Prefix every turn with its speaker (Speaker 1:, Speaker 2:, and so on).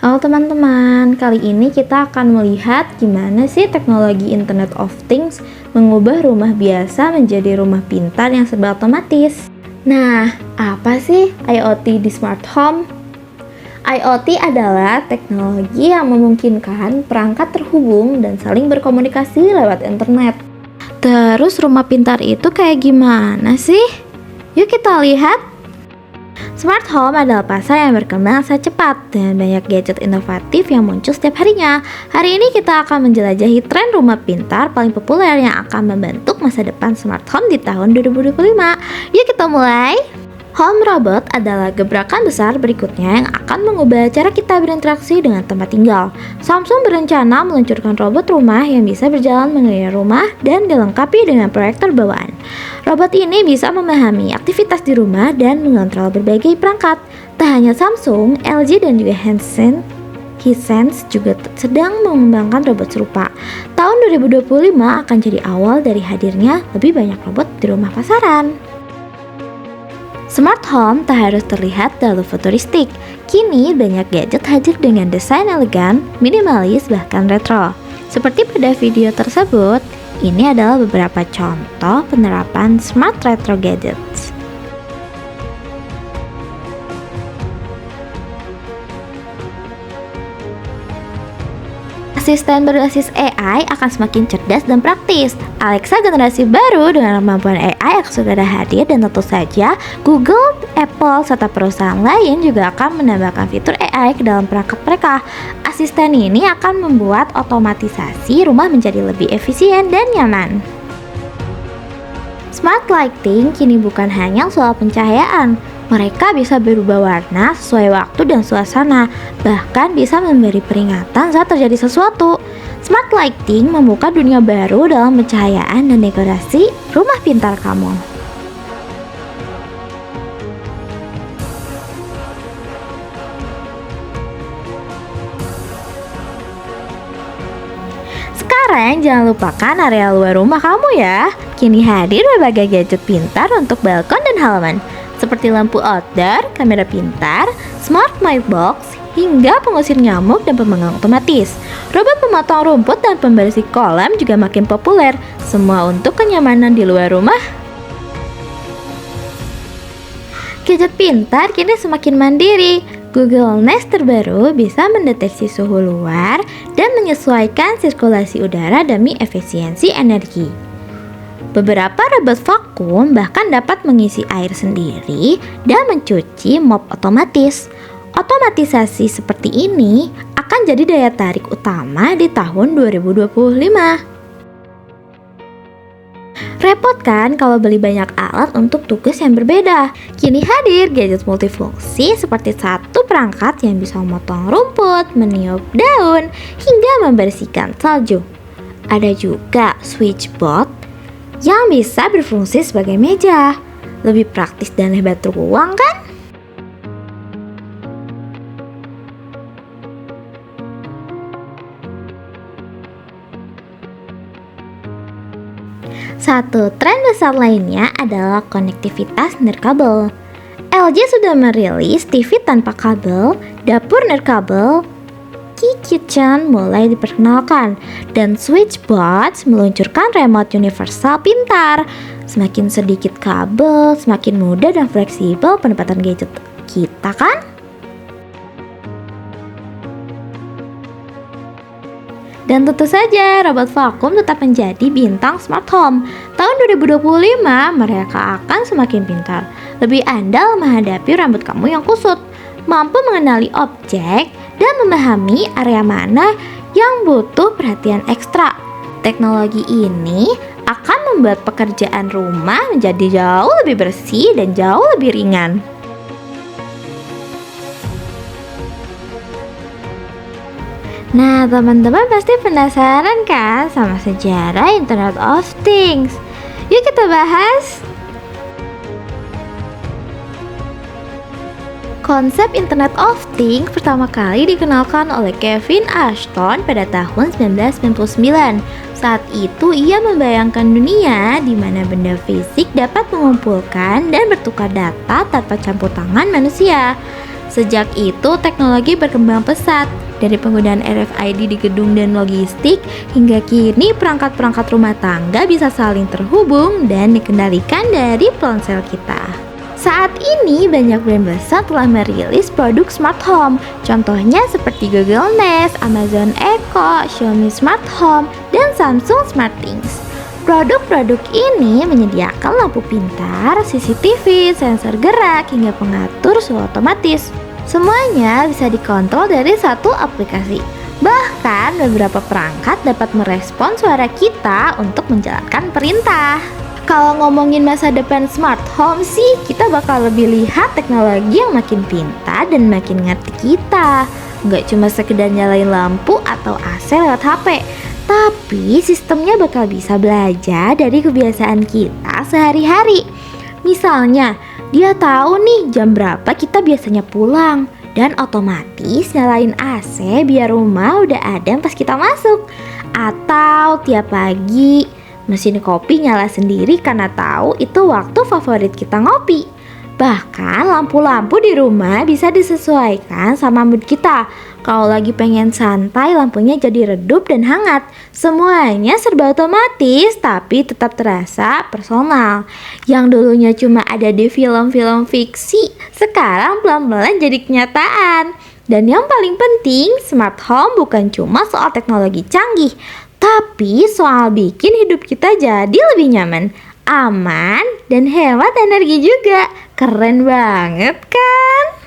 Speaker 1: Halo teman-teman, kali ini kita akan melihat gimana sih teknologi Internet of Things mengubah rumah biasa menjadi rumah pintar yang serba otomatis. Nah, apa sih IoT di smart home? IoT adalah teknologi yang memungkinkan perangkat terhubung dan saling berkomunikasi lewat internet. Terus rumah pintar itu kayak gimana sih? Yuk kita lihat. Smart home adalah pasar yang berkembang sangat cepat dan banyak gadget inovatif yang muncul setiap harinya. Hari ini kita akan menjelajahi tren rumah pintar paling populer yang akan membentuk masa depan smart home di tahun 2025. Yuk kita mulai! Home robot adalah gebrakan besar berikutnya yang akan mengubah cara kita berinteraksi dengan tempat tinggal. Samsung berencana meluncurkan robot rumah yang bisa berjalan mengelilingi rumah dan dilengkapi dengan proyektor bawaan. Robot ini bisa memahami aktivitas di rumah dan mengontrol berbagai perangkat. Tak hanya Samsung, LG dan juga Hisense juga sedang mengembangkan robot serupa. Tahun 2025 akan jadi awal dari hadirnya lebih banyak robot di rumah pasaran. Smart home tak harus terlihat terlalu futuristik. Kini banyak gadget hadir dengan desain elegan, minimalis, bahkan retro. Seperti pada video tersebut, ini adalah beberapa contoh penerapan smart retro gadgets. Asisten berbasis AI akan semakin cerdas dan praktis. Alexa generasi baru dengan kemampuan AI akan segera hadir, dan tentu saja Google, Apple, serta perusahaan lain juga akan menambahkan fitur AI ke dalam perangkat mereka. Asisten ini akan membuat otomatisasi rumah menjadi lebih efisien dan nyaman. Smart lighting kini bukan hanya soal pencahayaan. Mereka bisa berubah warna sesuai waktu dan suasana, bahkan bisa memberi peringatan saat terjadi sesuatu. Smart lighting membuka dunia baru dalam pencahayaan dan dekorasi rumah pintar kamu. Sekarang jangan lupakan area luar rumah kamu ya. Kini hadir berbagai gadget pintar untuk balkon dan halaman, seperti lampu outdoor, kamera pintar, smart mailbox, hingga pengusir nyamuk dan pemanggang otomatis. Robot pemotong rumput dan pembersih kolam juga makin populer, semua untuk kenyamanan di luar rumah. Gadget pintar kini semakin mandiri. Google Nest terbaru bisa mendeteksi suhu luar dan menyesuaikan sirkulasi udara demi efisiensi energi. Beberapa robot vakum bahkan dapat mengisi air sendiri dan mencuci mop otomatis. Otomatisasi seperti ini akan jadi daya tarik utama di tahun 2025. Repot kan kalau beli banyak alat untuk tugas yang berbeda? Kini hadir gadget multifungsi seperti satu perangkat yang bisa memotong rumput, meniup daun, hingga membersihkan salju. Ada juga switchboard yang bisa berfungsi sebagai meja. Lebih praktis dan hebat ruang kan? Satu tren besar lainnya adalah konektivitas nirkabel. LG sudah merilis TV tanpa kabel, dapur nirkabel, Kitchen mulai diperkenalkan, dan Switchbot meluncurkan remote universal pintar. Semakin sedikit kabel, semakin mudah dan fleksibel penempatan gadget kita kan? Dan tentu saja robot vakum tetap menjadi bintang smart home. Tahun 2025 mereka akan semakin pintar, lebih andal menghadapi rambut kamu yang kusut, mampu mengenali objek, dan memahami area mana yang butuh perhatian ekstra. Teknologi ini akan membuat pekerjaan rumah menjadi jauh lebih bersih dan jauh lebih ringan. Nah, teman-teman pasti penasaran kan sama sejarah Internet of Things? Yuk kita bahas. Konsep Internet of Things pertama kali dikenalkan oleh Kevin Ashton pada tahun 1999. Saat itu ia membayangkan dunia di mana benda fisik dapat mengumpulkan dan bertukar data tanpa campur tangan manusia. Sejak itu, teknologi berkembang pesat. Dari penggunaan RFID di gedung dan logistik, hingga kini perangkat-perangkat rumah tangga bisa saling terhubung dan dikendalikan dari ponsel kita. Saat ini banyak brand besar telah merilis produk smart home. Contohnya seperti Google Nest, Amazon Echo, Xiaomi Smart Home, dan Samsung SmartThings. Produk-produk ini menyediakan lampu pintar, CCTV, sensor gerak, hingga pengatur suhu otomatis. Semuanya bisa dikontrol dari satu aplikasi. Bahkan beberapa perangkat dapat merespons suara kita untuk menjalankan perintah. Kalau ngomongin masa depan smart home sih, kita bakal lebih lihat teknologi yang makin pintar dan makin ngerti kita. Nggak cuma sekedar nyalain lampu atau AC lewat HP, tapi sistemnya bakal bisa belajar dari kebiasaan kita sehari-hari. Misalnya, dia tahu nih jam berapa kita biasanya pulang dan otomatis nyalain AC biar rumah udah adem pas kita masuk. Atau tiap pagi mesin kopi nyala sendiri karena tahu itu waktu favorit kita ngopi. Bahkan lampu-lampu di rumah bisa disesuaikan sama mood kita. Kalau lagi pengen santai, lampunya jadi redup dan hangat. Semuanya serba otomatis tapi tetap terasa personal. Yang dulunya cuma ada di film-film fiksi, sekarang pelan-pelan jadi kenyataan. Dan yang paling penting, smart home bukan cuma soal teknologi canggih, tapi soal bikin hidup kita jadi lebih nyaman, aman, dan hemat energi juga. Keren banget kan?